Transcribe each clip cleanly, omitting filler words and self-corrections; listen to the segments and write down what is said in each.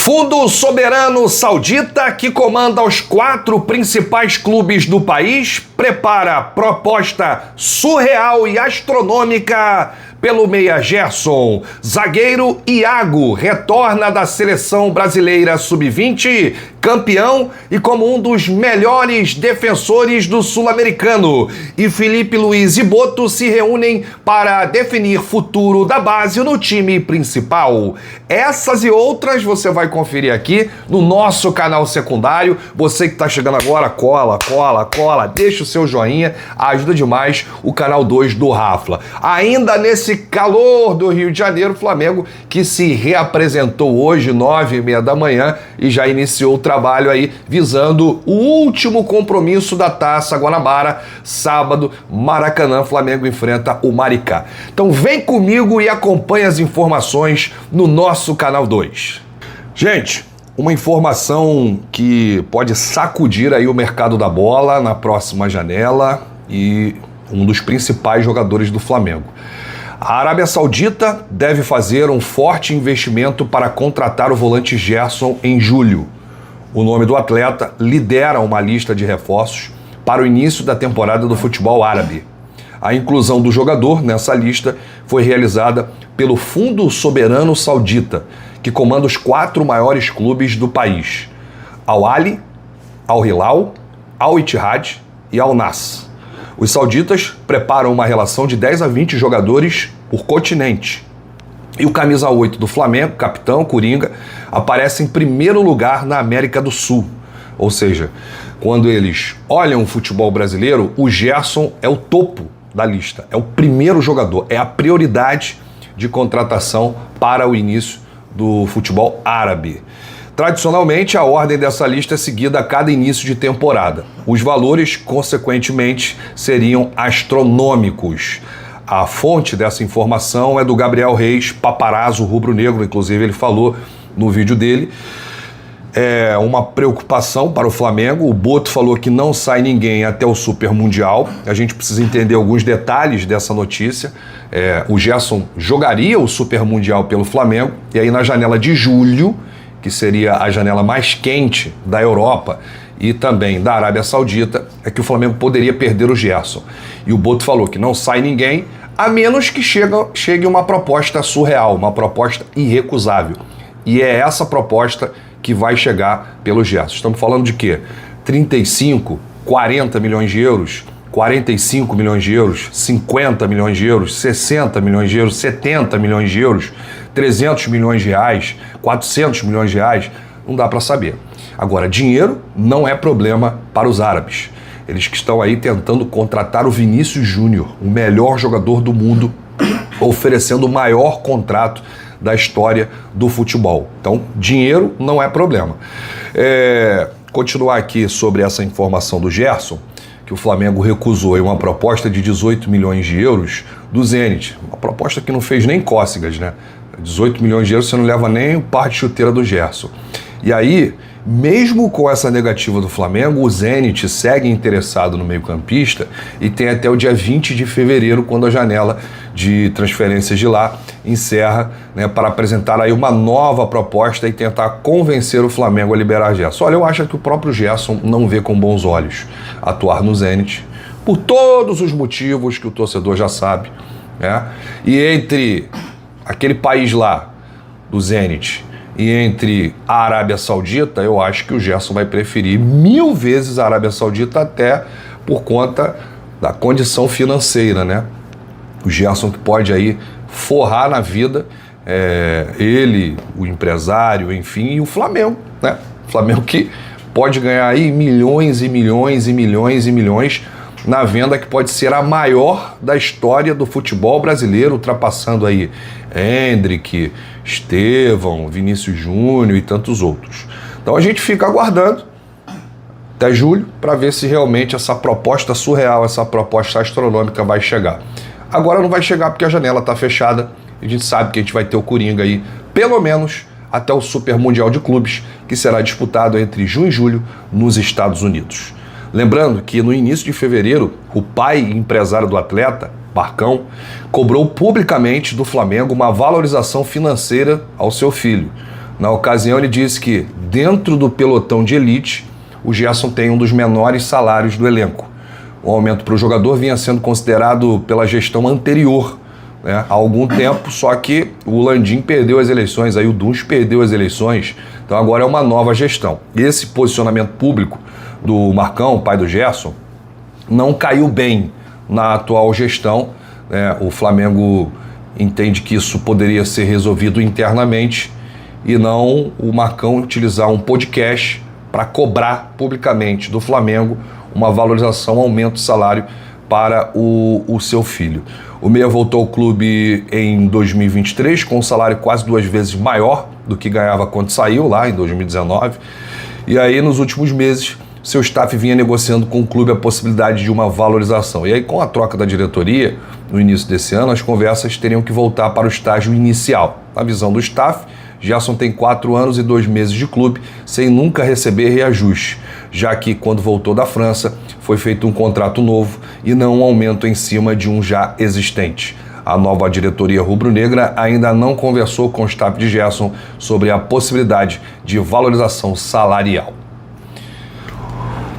Fundo soberano saudita, que comanda os 4 principais clubes do país, prepara proposta surreal e astronômica pelo meia Gerson. Zagueiro Iago retorna da seleção brasileira sub-20, campeão e como um dos melhores defensores do sul-americano. E Felipe Luiz e Boto se reúnem para definir futuro da base no time principal. Essas e outras você vai conferir aqui no nosso canal secundário. Você que está chegando agora, cola, deixa o seu joinha, ajuda demais o canal 2 do Rafla. Ainda nesse calor do Rio de Janeiro, o Flamengo que se reapresentou hoje, 9h30 da manhã, e já iniciou o trabalho aí visando o último compromisso da Taça Guanabara. Sábado, Maracanã, Flamengo enfrenta o Maricá. Então vem comigo e acompanhe as informações no nosso canal 2. Gente, uma informação que pode sacudir aí o mercado da bola na próxima janela e um dos principais jogadores do Flamengo. A Arábia Saudita deve fazer um forte investimento para contratar o volante Gerson em julho. O nome do atleta lidera uma lista de reforços para o início da temporada do futebol árabe. A inclusão do jogador nessa lista foi realizada pelo Fundo Soberano Saudita, que comanda os 4 maiores clubes do país: Al Ahly, Al Hilal, Al Ittihad e Al Nass. Os sauditas preparam uma relação de 10 a 20 jogadores por continente. E o camisa 8 do Flamengo, capitão Coringa, aparece em primeiro lugar na América do Sul. Ou seja, quando eles olham o futebol brasileiro, o Gerson é o topo da lista. É o primeiro jogador, é a prioridade de contratação para o início do futebol árabe. Tradicionalmente, a ordem dessa lista é seguida a cada início de temporada. Os valores, consequentemente, seriam astronômicos. A fonte dessa informação é do Gabriel Reis, paparazzo rubro-negro, inclusive ele falou no vídeo dele. É uma preocupação para o Flamengo. O Boto falou que não sai ninguém até o Super Mundial. A gente precisa entender alguns detalhes dessa notícia. O Gerson jogaria o Super Mundial pelo Flamengo, e aí na janela de julho, que seria a janela mais quente da Europa e também da Arábia Saudita, é que o Flamengo poderia perder o Gerson. E o Boto falou que não sai ninguém, a menos que chegue uma proposta surreal, uma proposta irrecusável. E é essa proposta que vai chegar pelo Gerson. Estamos falando de quê? 35, 40 milhões de euros, 45 milhões de euros, 50 milhões de euros, 60 milhões de euros, 70 milhões de euros, 300 milhões de reais, 400 milhões de reais, não dá para saber. Agora, dinheiro não é problema para os árabes. Eles que estão aí tentando contratar o Vinícius Júnior, o melhor jogador do mundo, oferecendo o maior contrato da história do futebol. Então, dinheiro não é problema. Continuar aqui sobre essa informação do Gerson, que o Flamengo recusou uma proposta de 18 milhões de euros do Zenit. Uma proposta que não fez nem cócegas, né? 18 milhões de euros você não leva nem o par de chuteira do Gerson. E aí, mesmo com essa negativa do Flamengo, o Zenit segue interessado no meio-campista e tem até o dia 20 de fevereiro, quando a janela de transferências de lá encerra, né, para apresentar aí uma nova proposta e tentar convencer o Flamengo a liberar Gerson. Olha, eu acho que o próprio Gerson não vê com bons olhos atuar no Zenit, por todos os motivos que o torcedor já sabe, né? E entre aquele país lá, do Zenit, e entre a Arábia Saudita, eu acho que o Gerson vai preferir 1000 vezes a Arábia Saudita, até por conta da condição financeira, né? O Gerson que pode aí forrar na vida, ele, o empresário, enfim, e o Flamengo, né? O Flamengo que pode ganhar aí milhões e milhões e milhões e milhões na venda que pode ser a maior da história do futebol brasileiro, ultrapassando aí Hendrick, Estevão, Vinícius Júnior e tantos outros. Então a gente fica aguardando até julho para ver se realmente essa proposta surreal, essa proposta astronômica vai chegar. Agora não vai chegar porque a janela está fechada e a gente sabe que a gente vai ter o Coringa aí, pelo menos até o Super Mundial de Clubes, que será disputado entre junho e julho nos Estados Unidos. Lembrando que no início de fevereiro, o pai e empresário do atleta, Barcão, cobrou publicamente do Flamengo uma valorização financeira ao seu filho. Na ocasião, ele disse que, dentro do pelotão de elite, o Gerson tem um dos menores salários do elenco. O aumento para o jogador vinha sendo considerado pela gestão anterior, né, há algum tempo, só que o Landim perdeu as eleições, aí o Duns perdeu as eleições, então agora é uma nova gestão. Esse posicionamento público do Marcão, pai do Gerson, não caiu bem na atual gestão, né? O Flamengo entende que isso poderia ser resolvido internamente e não o Marcão utilizar um podcast para cobrar publicamente do Flamengo uma valorização, um aumento de salário para o seu filho. O Meia voltou ao clube em 2023 com um salário quase 2 vezes maior do que ganhava quando saiu lá em 2019. E aí, nos últimos meses, seu staff vinha negociando com o clube a possibilidade de uma valorização. E aí, com a troca da diretoria, no início desse ano, as conversas teriam que voltar para o estágio inicial. Na visão do staff, Gerson tem 4 anos e 2 meses de clube, sem nunca receber reajuste, já que, quando voltou da França, foi feito um contrato novo e não um aumento em cima de um já existente. A nova diretoria rubro-negra ainda não conversou com o staff de Gerson sobre a possibilidade de valorização salarial.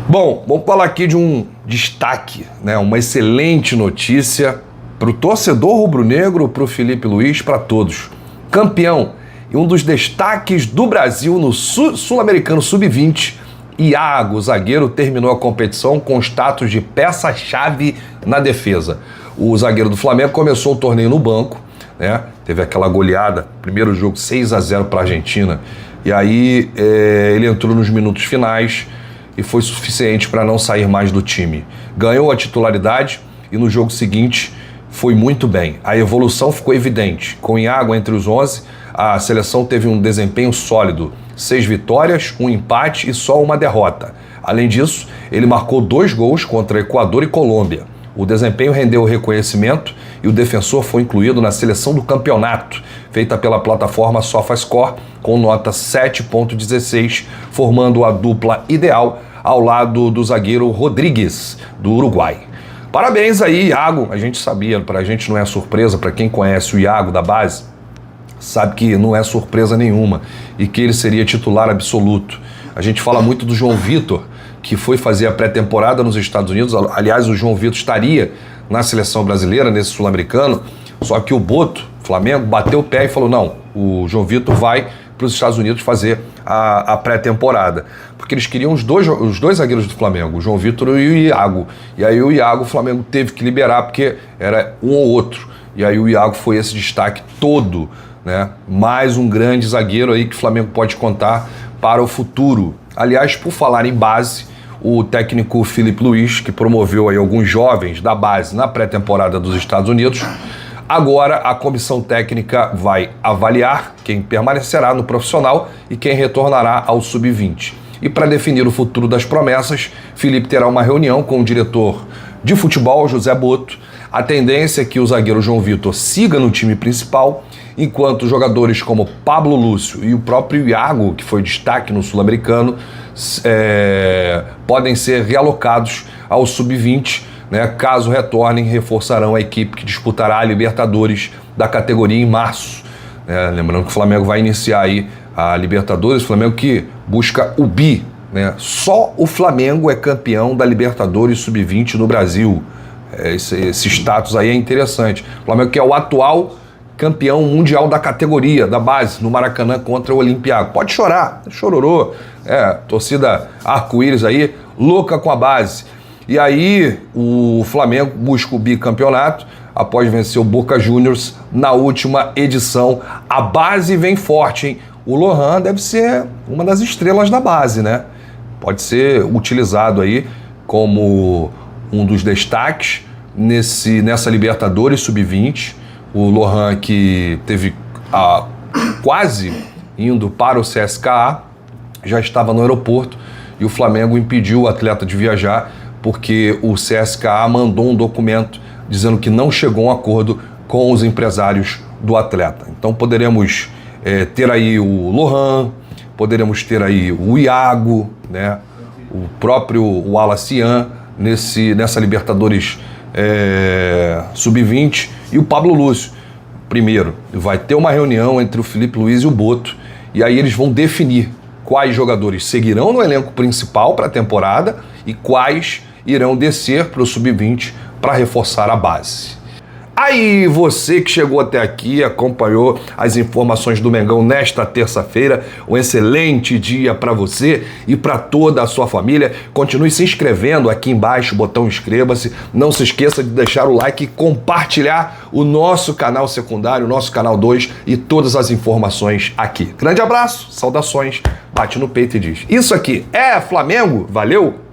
Bom, vamos falar aqui de um destaque, né? Uma excelente notícia para o torcedor rubro-negro, para o Filipe Luiz, para todos. Campeão e um dos destaques do Brasil no Sul-Americano Sub-20, Iago, zagueiro, terminou a competição com status de peça-chave na defesa. O zagueiro do Flamengo começou o torneio no banco, né? Teve aquela goleada, primeiro jogo 6-0 para a Argentina, e aí ele entrou nos minutos finais e foi suficiente para não sair mais do time. Ganhou a titularidade e no jogo seguinte foi muito bem. A evolução ficou evidente. Com Iago entre os 11, a seleção teve um desempenho sólido. 6 vitórias, 1 empate e só 1 derrota. Além disso, ele marcou 2 gols contra Equador e Colômbia. O desempenho rendeu reconhecimento e o defensor foi incluído na seleção do campeonato, feita pela plataforma SofaScore, com nota 7.16, formando a dupla ideal ao lado do zagueiro Rodrigues, do Uruguai. Parabéns aí, Iago. A gente sabia, pra gente não é surpresa, para quem conhece o Iago da base, sabe que não é surpresa nenhuma e que ele seria titular absoluto. A gente fala muito do João Vitor, que foi fazer a pré-temporada nos Estados Unidos. Aliás, o João Vitor estaria na seleção brasileira, nesse sul-americano, só que o Boto, Flamengo, bateu o pé e falou, não, o João Vitor vai para os Estados Unidos fazer a pré-temporada. Porque eles queriam os dois zagueiros do Flamengo, o João Vitor e o Iago. E aí o Iago, o Flamengo teve que liberar, porque era um ou outro. E aí o Iago foi esse destaque todo, né? Mais um grande zagueiro aí que o Flamengo pode contar para o futuro. Aliás, por falar em base, o técnico Filipe Luiz, que promoveu aí alguns jovens da base na pré-temporada dos Estados Unidos, agora a comissão técnica vai avaliar quem permanecerá no profissional e quem retornará ao sub-20. E para definir o futuro das promessas, Filipe terá uma reunião com o diretor de futebol, José Boto. A tendência é que o zagueiro João Vitor siga no time principal, enquanto jogadores como Pablo Lúcio e o próprio Iago, que foi destaque no Sul-Americano, podem ser realocados ao sub-20, né? Caso retornem, reforçarão a equipe que disputará a Libertadores da categoria em março. Lembrando que o Flamengo vai iniciar aí a Libertadores, o Flamengo que busca o bi, né? Só o Flamengo é campeão da Libertadores sub-20 no Brasil. Esse status aí é interessante. O Flamengo que é o atual campeão mundial da categoria, da base, no Maracanã contra o Olympiacos. Pode chorar, chororô. Torcida arco-íris aí, louca com a base. E aí o Flamengo busca o bicampeonato após vencer o Boca Juniors na última edição. A base vem forte, hein? O Lohan deve ser uma das estrelas da base, né? Pode ser utilizado aí como um dos destaques nessa Libertadores Sub-20. O Lohan que teve quase indo para o CSKA, já estava no aeroporto e o Flamengo impediu o atleta de viajar porque o CSKA mandou um documento dizendo que não chegou a um acordo com os empresários do atleta. Então poderemos ter aí o Lohan, poderemos ter aí o Iago, né? O próprio Wallace Ian nessa Libertadores Sub-20 e o Pablo Lúcio. Primeiro, vai ter uma reunião entre o Filipe Luiz e o Boto e aí eles vão definir quais jogadores seguirão no elenco principal para a temporada e quais irão descer para o sub-20 para reforçar a base. Aí, você que chegou até aqui, acompanhou as informações do Mengão nesta terça-feira, um excelente dia para você e para toda a sua família. Continue se inscrevendo aqui embaixo, botão inscreva-se. Não se esqueça de deixar o like e compartilhar o nosso canal secundário, o nosso canal 2 e todas as informações aqui. Grande abraço, saudações, bate no peito e diz: isso aqui é Flamengo, valeu!